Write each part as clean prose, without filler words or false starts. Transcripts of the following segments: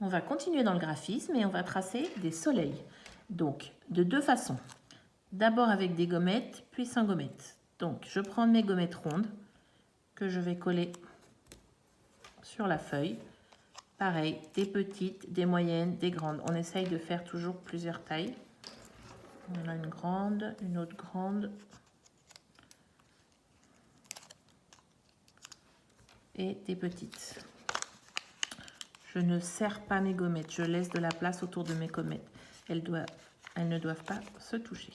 On va continuer dans le graphisme et on va tracer des soleils. Donc, de deux façons. D'abord avec des gommettes, puis sans gommettes. Donc, je prends mes gommettes rondes que je vais coller sur la feuille. Pareil, des petites, des moyennes, des grandes. On essaye de faire toujours plusieurs tailles. On a une grande, une autre grande. Et des petites. Je ne serre pas mes gommettes, je laisse de la place autour de mes gommettes. Elles ne doivent pas se toucher.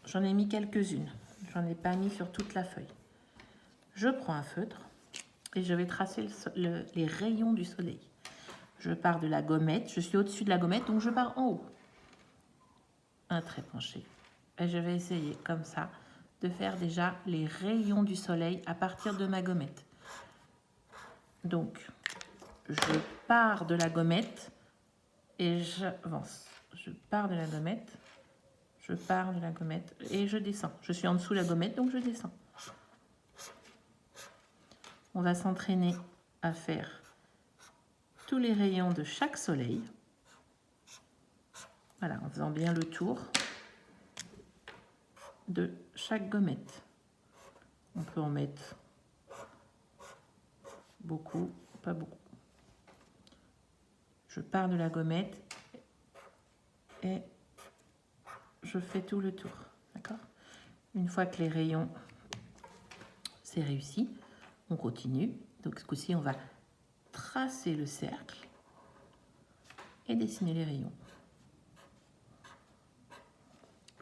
J'en ai mis quelques-unes, j'en ai pas mis sur toute la feuille. Je prends un feutre et je vais tracer les rayons du soleil. Je pars de la gommette, je suis au-dessus de la gommette, donc je pars en haut. Un trait penché. Et je vais essayer comme ça de faire déjà les rayons du soleil à partir de ma gommette. Donc, je pars de la gommette et j'avance. Je pars de la gommette, je pars de la gommette et je descends. Je suis en dessous de la gommette, donc je descends. On va s'entraîner à faire tous les rayons de chaque soleil. Voilà, en faisant bien le tour de chaque gommette. On peut en mettre beaucoup, pas beaucoup. Je pars de la gommette et je fais tout le tour. D'accord ? Une fois que les rayons, c'est réussi, on continue. Donc ce coup-ci, on va tracer le cercle et dessiner les rayons.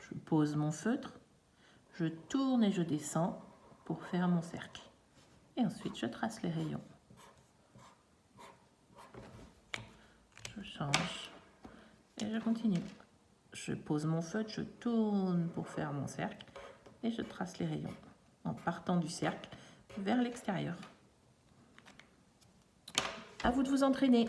Je pose mon feutre, je tourne et je descends pour faire mon cercle. Et ensuite, je trace les rayons. Je change et je continue. Je pose mon feutre, je tourne pour faire mon cercle et je trace les rayons en partant du cercle vers l'extérieur. À vous de vous entraîner.